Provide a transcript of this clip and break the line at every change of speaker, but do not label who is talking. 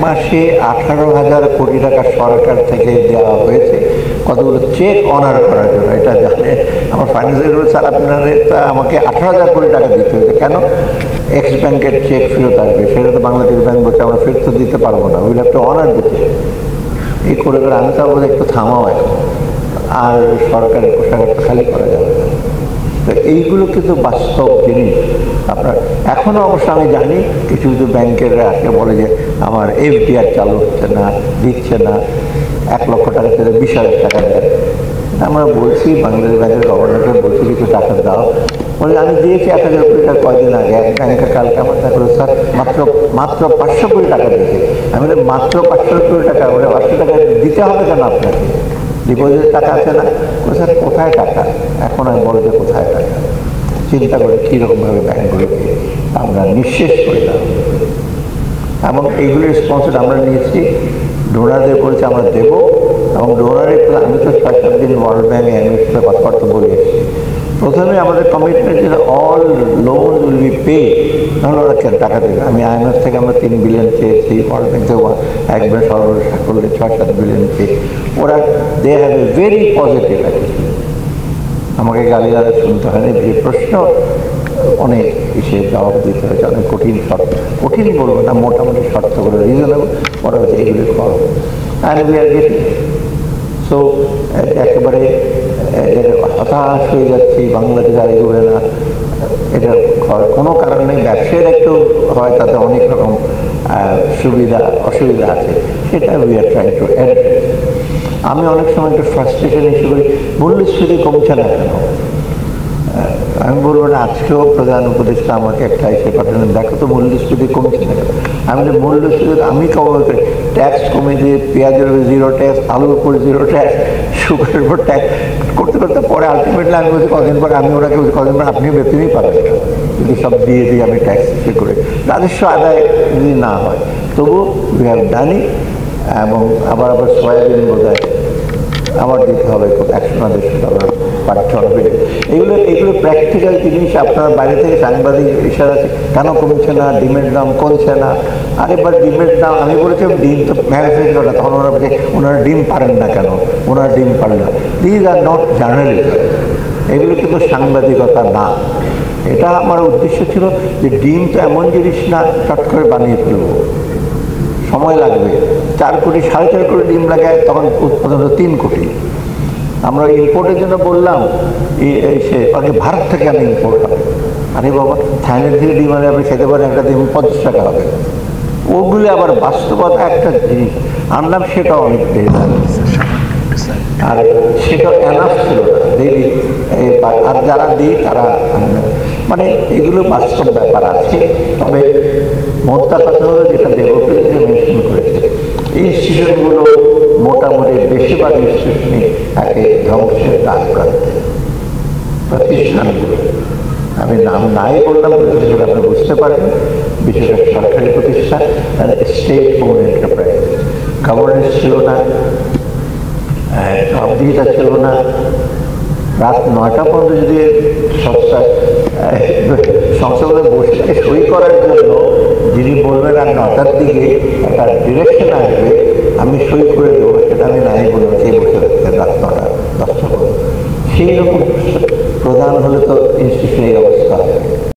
মাসে 18,000 কোটি টাকা সরকার থেকে দেওয়া হয়েছে কতগুলো চেক অনার করার জন্য। এটা জানে আমার ফাইন্যান্সিয়াল স্যার, আপনাদের আমাকে 18,000 কোটি টাকা দিতে হয়েছে কেন? এক্স ব্যাংকের চেক ফেরত আসবে, সেটা তো বাংলাদেশ ব্যাংক বলছে আমরা ফেরত দিতে পারবো না, উইল হ্যাভ টু অনার দিতে। এই করে করে আমি তো বলে একটু থামাও এখন, আর সরকারের কোষাগার খালি করা যাবে না। তো এইগুলো কিন্তু বাস্তব জিনিস। আপনার এখনও অবশ্য আমি জানি কিছু কিছু ব্যাংকেররা আসে বলে যে আমার এফডিআর চালু হচ্ছে না, দিচ্ছে না, 1 লক্ষ টাকা ছেড়ে 20,000 টাকা দেয়। আমরা বলছি বাংলাদেশ ব্যাংকের গভর্নরকে বলছি কিছু টাকা দাও, বলে আমি দিয়েছি 1,000 কোটি টাকা কয়দিন আগে। এক ব্যাংকের কালকে আমার দেখা হলো স্যার মাত্র 500 কোটি টাকা দিয়েছে। আমি বলি মাত্র 500 কোটি টাকা, বলে 500 টাকা দিতে হবে কেন আপনাকে? ডিপোজিট টাকা আছে না? স্যার কোথায় টাকা? এখন আমি বলো যে কোথায় টাকা? চিন্তা করে কীরকমভাবে ব্যাংকগুলোকে আমরা নিঃশেষ করলাম। এবং এইগুলির রেসপন্সিবিলিটি আমরা নিয়েছি, ডোনারদের বলছে আমরা দেবো। এবং ডোনারের আমি তো 6-7 দিন ওয়ার্ল্ড ব্যাংক এমএসএ কথাবার্তা বলে এসেছি। প্রথমে আমাদের কমিটমেন্ট ছিল all loan will be pay, নাহলে ওরা কেন টাকা দেবে। আমি আইএমএফ থেকে আমরা 3 বিলিয়ন চেয়েছি, ওয়ার্ল্ড ব্যাংক থেকে একবার সর্বশেষ করলে 6-7 বিলিয়ন চেয়ে ওরা they have a very positive attitude. আমাকে গালিগালাজ শুনতে হয়নি, যে প্রশ্ন অনেক হিসেবে জবাব দিতে হয়েছে, অনেক কঠিন শর্ত, কঠিন বলবো না, মোটামুটি শর্তগুলো রিজনেবল ওরা হচ্ছে এইগুলি করো। And we are getting. So একেবারে হতাশ হয়ে যাচ্ছি, বাংলাদেশ আর এগোবে না, এটা কোনো কারণ নেই। ব্যবসায়ের একটু হয়, তাতে অনেক রকম সুবিধা অসুবিধা আছে, সেটা we are trying to address. আমি অনেক সময় একটু ফ্রাস্ট্রেশন হিসেবে মূল্যস্ফীতি কমছে না কেন? আমি বলবো না, আজকেও প্রধান উপদেষ্টা আমাকে একটা এসে পাঠালেন, দেখো তো মূল্যস্ফীতি কমছে না কেন? আমি বলি মূল্যস্ফীতি আমি কমাবো, ট্যাক্স কমে দিয়ে পেঁয়াজের উপর 0 ট্যাক্স, আলুর উপর 0 ট্যাক্স, সুগারের উপর ট্যাক্স করতে করতে পরে আলটিমেটলি আমি বলছি কদিন পর আমি ওনাকে বলছি কদিন পর আপনিও বেতনই পাবেন যদি সব দিয়ে দিই আমি ট্যাক্স সে করে, রাজস্ব আদায় যদি না হয়। তবু উই হ্যাভ ডান ইট। এবং আবার সয়াবিন বোধ হয় আবার দিতে হবে, খুব $100-150 পাঠাতে হবে। এগুলো প্র্যাকটিক্যাল জিনিস। আপনার বাইরে থেকে সাংবাদিক ইশারা আছে কেন কমছে না, ডিমের দাম কমছে না। আরেকবার ডিমের দাম আমি বলেছিলাম ডিম তো ম্যানুফ্যাকচার না, তখন ওরা বলছে ওনারা ডিম পারেন না কেন, ওনারা ডিম পারেন না। দিজ আর নট জার্নালিজম, এগুলো কিন্তু সাংবাদিকতা না। এটা আমার উদ্দেশ্য ছিল যে ডিম তো এমন জিনিস না চট করে বানিয়ে ফেলবো, সময় লাগবে। 4 কোটি 4.5 কোটি ডিম লাগায়, তখন উৎপাদন 3 কোটি। আমরা ইম্পোর্টের জন্য বললাম সে ভারত থেকে আমি ইম্পোর্ট হবে। আরে বাবা, থাইল্যান্ড থেকে ডিম আনে আপনি খেতে পারেন, একটা ডিম 50 টাকা হবে। ওগুলি আবার বাস্তবতা একটা জিনিস আনলাম, সেটা অনেক দেরি, আর সেটা এনাফ ছিল না। আর যারা দিই তারা মানে এগুলো বাস্তব ব্যাপার আছে। তবে মোদ্দা কথা হলো যেটা দেবপ্রিয় মেনশন করেছে, ইনস্টিটিউটগুলো মোটামুটি বেশিরভাগ ইনস্টিটিউশনই তাকে ধ্বংসের কাজ করতে। প্রতিষ্ঠানগুলো আমি নাম নাই বললাম, সেটা আপনি বুঝতে পারেন, বিশেষ করে সরকারি প্রতিষ্ঠান, স্টেট ওন এন্টারপ্রাইজ, গভর্নেন্স ছিল না, জবাবদিহিতা ছিল না। রাত 9টা পর্যন্ত যদি সংসদে বসে সই করার জন্য যিনি বলবেন আর 9টার দিকে একটা ডিরেকশন আসবে আমি সই করে দেবো, সেটা আমি নাই বললাম, সেই বসে রাখতেন রাত 9টা 10টা পর্যন্ত। সেই রকম প্রধান হলে তো ইনস্টিটিউশনের অবস্থা হবে।